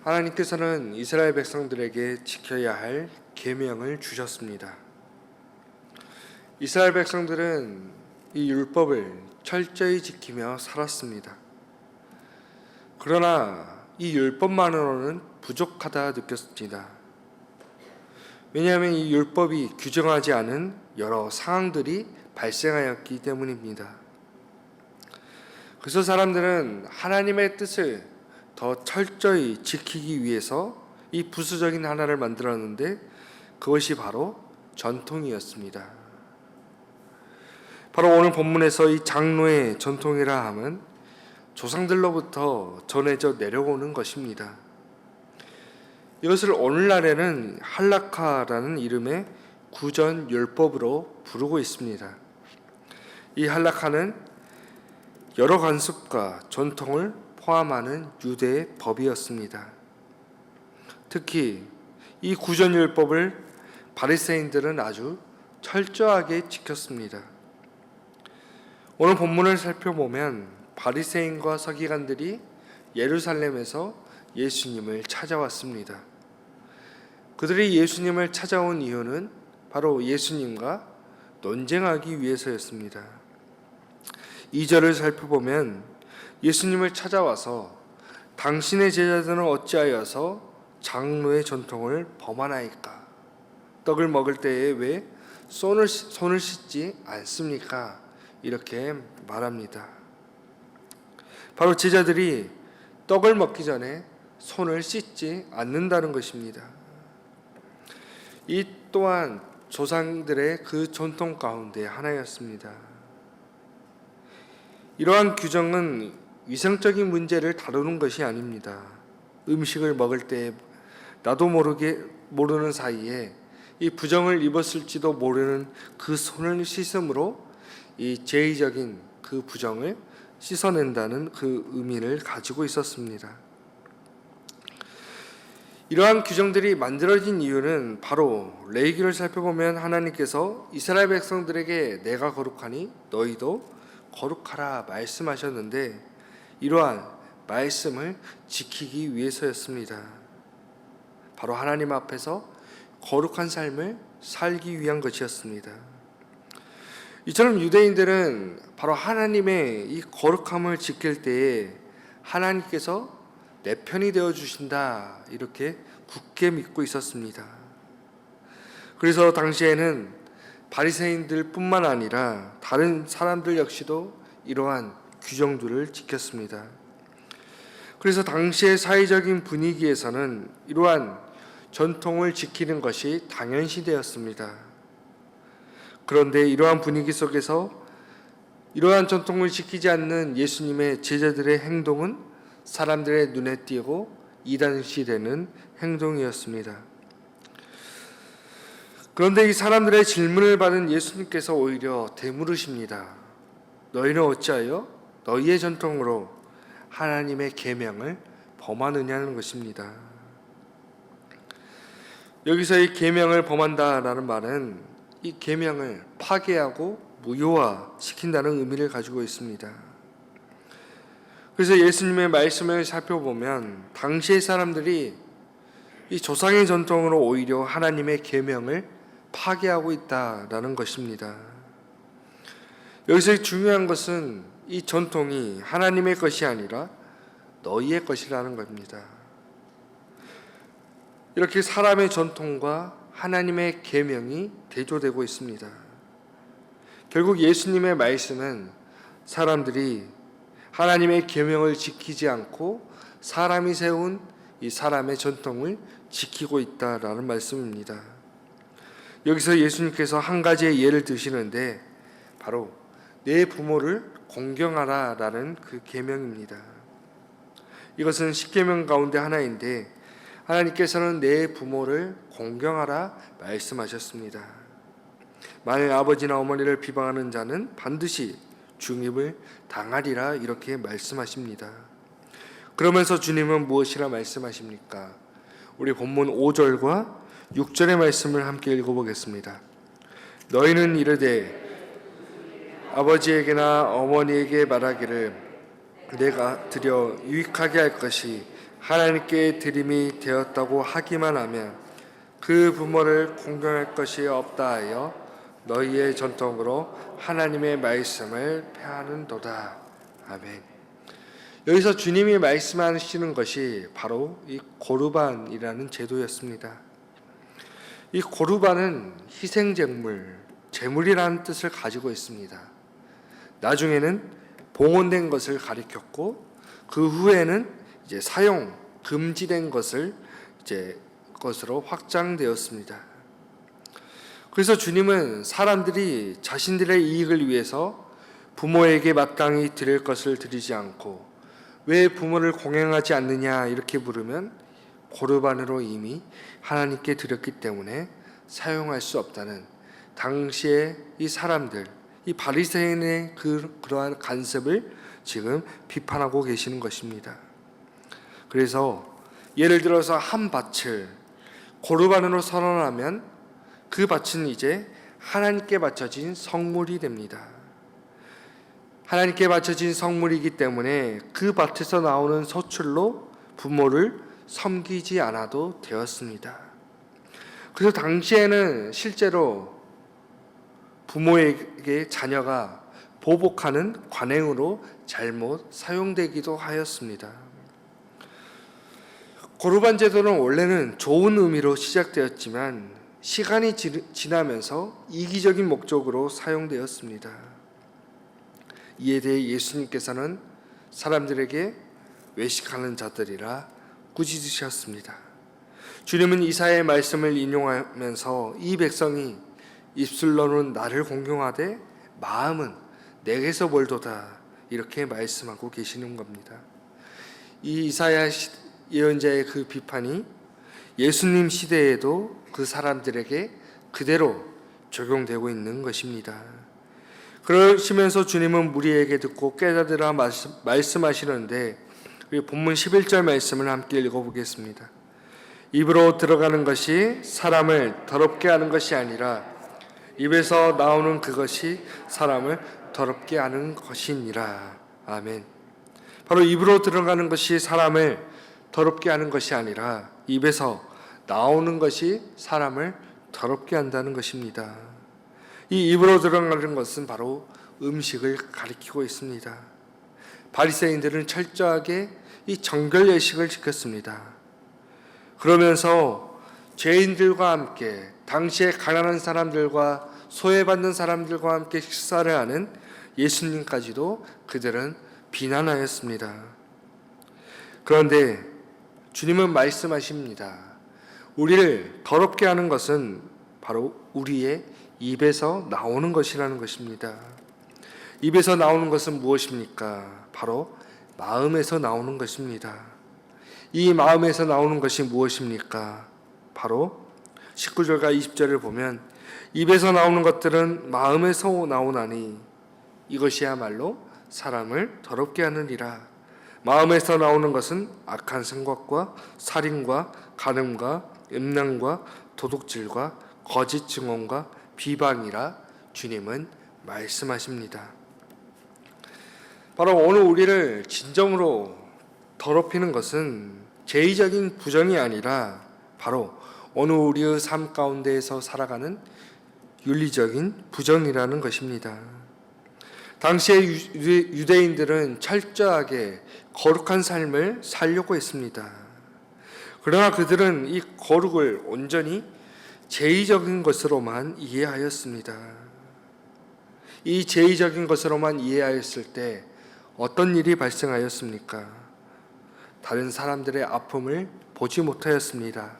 하나님께서는 이스라엘 백성들에게 지켜야 할 계명을 주셨습니다. 이스라엘 백성들은 이 율법을 철저히 지키며 살았습니다. 그러나 이 율법만으로는 부족하다 느꼈습니다. 왜냐하면 이 율법이 규정하지 않은 여러 상황들이 발생하였기 때문입니다. 그래서 사람들은 하나님의 뜻을 더 철저히 지키기 위해서 이 부수적인 하나를 만들었는데 그것이 바로 전통이었습니다. 바로 오늘 본문에서 이 장로의 전통이라 함은 조상들로부터 전해져 내려오는 것입니다. 이것을 오늘날에는 할라카라는 이름의 구전 율법으로 부르고 있습니다. 이 할라카는 여러 관습과 전통을 포함하는 유대의 법이었습니다. 특히 이 구전 율법을 바리새인들은 아주 철저하게 지켰습니다. 오늘 본문을 살펴보면 바리새인과 서기관들이 예루살렘에서 예수님을 찾아왔습니다. 그들이 예수님을 찾아온 이유는 바로 예수님과 논쟁하기 위해서였습니다. 2절을 살펴보면 예수님을 찾아와서 당신의 제자들은 어찌하여서 장로의 전통을 범하나이까? 떡을 먹을 때에 왜 손을 씻지 않습니까? 이렇게 말합니다. 바로 제자들이 떡을 먹기 전에 손을 씻지 않는다는 것입니다. 이 또한 조상들의 그 전통 가운데 하나였습니다. 이러한 규정은 위생적인 문제를 다루는 것이 아닙니다. 음식을 먹을 때 나도 모르는 사이에 이 부정을 입었을지도 모르는 그 손을 씻음으로 이 제의적인 그 부정을 씻어낸다는 그 의미를 가지고 있었습니다. 이러한 규정들이 만들어진 이유는 바로 레위기를 살펴보면 하나님께서 이스라엘 백성들에게 내가 거룩하니 너희도 거룩하라 말씀하셨는데 이러한 말씀을 지키기 위해서였습니다. 바로 하나님 앞에서 거룩한 삶을 살기 위한 것이었습니다. 이처럼 유대인들은 바로 하나님의 이 거룩함을 지킬 때에 하나님께서 내 편이 되어 주신다 이렇게 굳게 믿고 있었습니다. 그래서 당시에는 바리새인들 뿐만 아니라 다른 사람들 역시도 이러한 규정들을 지켰습니다. 그래서 당시의 사회적인 분위기에서는 이러한 전통을 지키는 것이 당연시되었습니다. 그런데 이러한 분위기 속에서 이러한 전통을 지키지 않는 예수님의 제자들의 행동은 사람들의 눈에 띄고 이단시되는 행동이었습니다. 그런데 이 사람들의 질문을 받은 예수님께서 오히려 되물으십니다. 너희는 어찌하여 너희의 전통으로 하나님의 계명을 범하느냐는 것입니다. 여기서 이 계명을 범한다라는 말은 이 계명을 파괴하고 무효화시킨다는 의미를 가지고 있습니다. 그래서 예수님의 말씀을 살펴보면 당시의 사람들이 이 조상의 전통으로 오히려 하나님의 계명을 파괴하고 있다라는 것입니다. 여기서 중요한 것은 이 전통이 하나님의 것이 아니라 너희의 것이라는 겁니다. 이렇게 사람의 전통과 하나님의 계명이 대조되고 있습니다. 결국 예수님의 말씀은 사람들이 하나님의 계명을 지키지 않고 사람이 세운 이 사람의 전통을 지키고 있다라는 말씀입니다. 여기서 예수님께서 한 가지의 예를 드시는데 바로 내 부모를 공경하라라는 그 계명입니다. 이것은 십계명 가운데 하나인데 하나님께서는 내 부모를 공경하라 말씀하셨습니다. 만일 아버지나 어머니를 비방하는 자는 반드시 중임을 당하리라 이렇게 말씀하십니다. 그러면서 주님은 무엇이라 말씀하십니까? 우리 본문 5절과 6절의 말씀을 함께 읽어보겠습니다. 너희는 이르되 아버지에게나 어머니에게 말하기를 내가 드려 유익하게 할 것이 하나님께 드림이 되었다고 하기만 하면 그 부모를 공경할 것이 없다 하여 너희의 전통으로 하나님의 말씀을 폐하는도다. 아멘. 여기서 주님이 말씀하시는 것이 바로 이 고르반이라는 제도였습니다. 이 고르반은 희생제물, 제물이라는 뜻을 가지고 있습니다. 나중에는 봉헌된 것을 가리켰고 그 후에는 이제 사용 금지된 것을 것으로 확장되었습니다. 그래서 주님은 사람들이 자신들의 이익을 위해서 부모에게 마땅히 드릴 것을 드리지 않고 왜 부모를 공경하지 않느냐 이렇게 물으면 고르반으로 이미 하나님께 드렸기 때문에 사용할 수 없다는 당시의 이 사람들, 이 바리새인의 그러한 간섭을 지금 비판하고 계시는 것입니다. 그래서 예를 들어서 한 밭을 고르반으로 선언하면 그 밭은 이제 하나님께 바쳐진 성물이 됩니다. 하나님께 바쳐진 성물이기 때문에 그 밭에서 나오는 소출로 부모를 섬기지 않아도 되었습니다. 그래서 당시에는 실제로 부모에게 자녀가 보복하는 관행으로 잘못 사용되기도 하였습니다. 고르반 제도는 원래는 좋은 의미로 시작되었지만 시간이 지나면서 이기적인 목적으로 사용되었습니다. 이에 대해 예수님께서는 사람들에게 외식하는 자들이라 꾸짖으셨습니다. 주님은 이사야의 말씀을 인용하면서 이 백성이 입술로는 나를 공경하되 마음은 내게서 멀도다 이렇게 말씀하고 계시는 겁니다. 이 이사야 예언자의 그 비판이 예수님 시대에도 그 사람들에게 그대로 적용되고 있는 것입니다. 그러시면서 주님은 무리에게 듣고 깨닫으라 말씀하시는데 우리 본문 11절 말씀을 함께 읽어보겠습니다. 입으로 들어가는 것이 사람을 더럽게 하는 것이 아니라 입에서 나오는 그것이 사람을 더럽게 하는 것이니라. 아멘. 바로 입으로 들어가는 것이 사람을 더럽게 하는 것이 아니라 입에서 나오는 것이 사람을 더럽게 한다는 것입니다. 이 입으로 들어가는 것은 바로 음식을 가리키고 있습니다. 바리새인들은 철저하게 이 정결 예식을 지켰습니다. 그러면서 죄인들과 함께 당시에 가난한 사람들과 소외받는 사람들과 함께 식사를 하는 예수님까지도 그들은 비난하였습니다. 그런데 주님은 말씀하십니다. 우리를 더럽게 하는 것은 바로 우리의 입에서 나오는 것이라는 것입니다. 입에서 나오는 것은 무엇입니까? 바로 마음에서 나오는 것입니다. 이 마음에서 나오는 것이 무엇입니까? 바로 19절과 20절을 보면 입에서 나오는 것들은 마음에서 나오나니 이것이야말로 사람을 더럽게 하느니라. 마음에서 나오는 것은 악한 생각과 살인과 간음과 음란과 도둑질과 거짓 증언과 비방이라 주님은 말씀하십니다. 바로 오늘 우리를 진정으로 더럽히는 것은 죄의적인 부정이 아니라 바로 오늘 우리의 삶 가운데에서 살아가는 윤리적인 부정이라는 것입니다. 당시의 유대인들은 철저하게 거룩한 삶을 살려고 했습니다. 그러나 그들은 이 거룩을 온전히 죄의적인 것으로만 이해하였습니다. 이 죄의적인 것으로만 이해하였을 때 어떤 일이 발생하였습니까? 다른 사람들의 아픔을 보지 못하였습니다.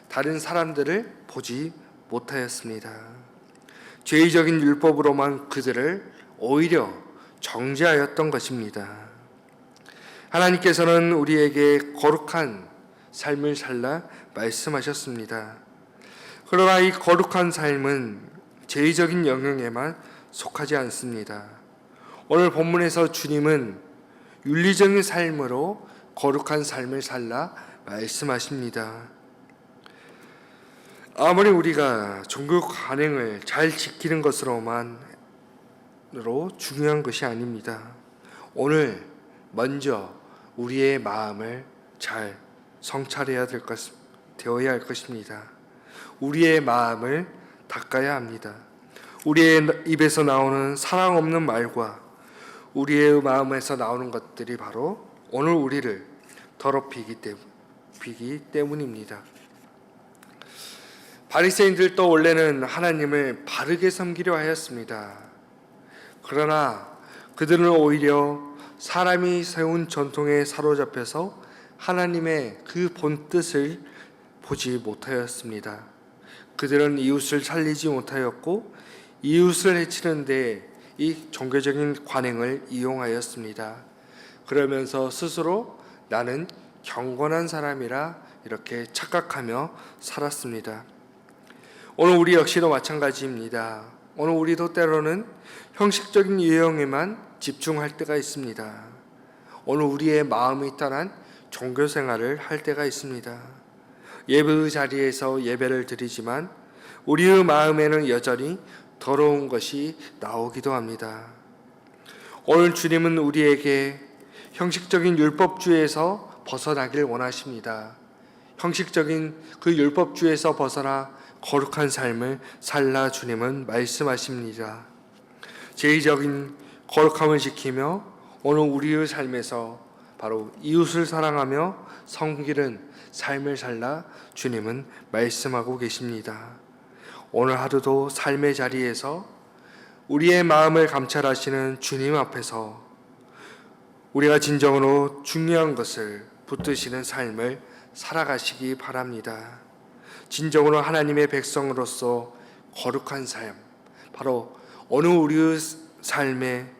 다른 사람들을 보지 못하였습니다. 죄의적인 율법으로만 그들을 오히려 정죄하였던 것입니다. 하나님께서는 우리에게 거룩한 삶을 살라 말씀하셨습니다. 그러나 이 거룩한 삶은 죄의적인 영역에만 속하지 않습니다. 오늘 본문에서 주님은 윤리적인 삶으로 거룩한 삶을 살라 말씀하십니다. 아무리 우리가 종교 관행을 잘 지키는 것으로만으로 중요한 것이 아닙니다. 오늘 먼저 우리의 마음을 잘 되어야 할 것입니다. 우리의 마음을 닦아야 합니다. 우리의 입에서 나오는 사랑 없는 말과 우리의 마음에서 나오는 것들이 바로 오늘 우리를 더럽히기 때문입니다. 바리새인들도 원래는 하나님을 바르게 섬기려 하였습니다. 그러나 그들은 오히려 사람이 세운 전통에 사로잡혀서 하나님의 그 본뜻을 보지 못하였습니다. 그들은 이웃을 살리지 못하였고 이웃을 해치는 데 이 종교적인 관행을 이용하였습니다. 그러면서 스스로 나는 경건한 사람이라 이렇게 착각하며 살았습니다. 오늘 우리 역시도 마찬가지입니다. 오늘 우리도 때로는 형식적인 유형에만 집중할 때가 있습니다. 오늘 우리의 마음이 떠난 종교 생활을 할 때가 있습니다. 예배 자리에서 예배를 드리지만 우리의 마음에는 여전히 더러운 것이 나오기도 합니다. 오늘 주님은 우리에게 형식적인 율법주의에서 벗어나길 원하십니다. 형식적인 그 율법주의에서 벗어나 거룩한 삶을 살라 주님은 말씀하십니다. 제의적인 거룩함을 지키며 오늘 우리의 삶에서 바로 이웃을 사랑하며 섬기는 삶을 살라 주님은 말씀하고 계십니다. 오늘 하루도 삶의 자리에서 우리의 마음을 감찰하시는 주님 앞에서 우리가 진정으로 중요한 것을 붙드시는 삶을 살아가시기 바랍니다. 진정으로 하나님의 백성으로서 거룩한 삶, 바로 어느 우리의 삶에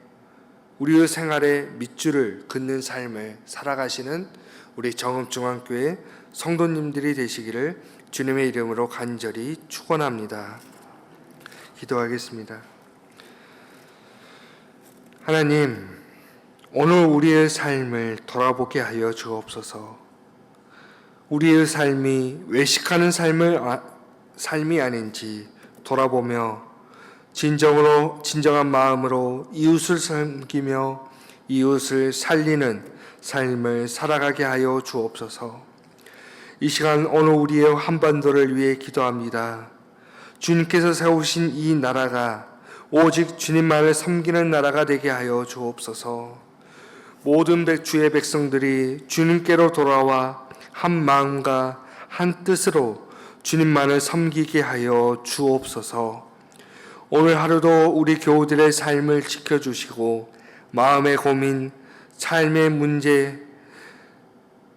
우리의 생활에 밑줄을 긋는 삶을 살아가시는 우리 정읍중앙교회 성도님들이 되시기를 주님의 이름으로 간절히 축원합니다. 기도하겠습니다. 하나님, 오늘 우리의 삶을 돌아보게 하여 주옵소서. 우리의 삶이 외식하는 삶이 아닌지 돌아보며 진정한 마음으로 이웃을 섬기며 이웃을 살리는 삶을 살아가게 하여 주옵소서. 이 시간 오늘 우리의 한반도를 위해 기도합니다. 주님께서 세우신 이 나라가 오직 주님만을 섬기는 나라가 되게 하여 주옵소서. 모든 주의 백성들이 주님께로 돌아와 한 마음과 한 뜻으로 주님만을 섬기게 하여 주옵소서. 오늘 하루도 우리 교우들의 삶을 지켜주시고 마음의 고민, 삶의 문제,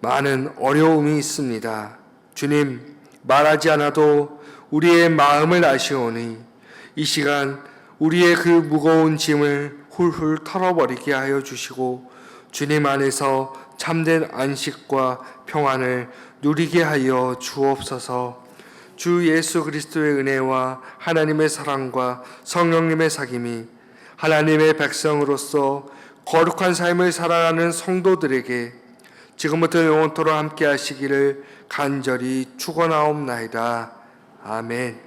많은 어려움이 있습니다. 주님, 말하지 않아도 우리의 마음을 아시오니 이 시간 우리의 그 무거운 짐을 훌훌 털어버리게 하여 주시고 주님 안에서 참된 안식과 평안을 누리게 하여 주옵소서. 주 예수 그리스도의 은혜와 하나님의 사랑과 성령님의 사귐이 하나님의 백성으로서 거룩한 삶을 살아가는 성도들에게 지금부터 영원토록 함께 하시기를 간절히 축원하옵나이다. 아멘.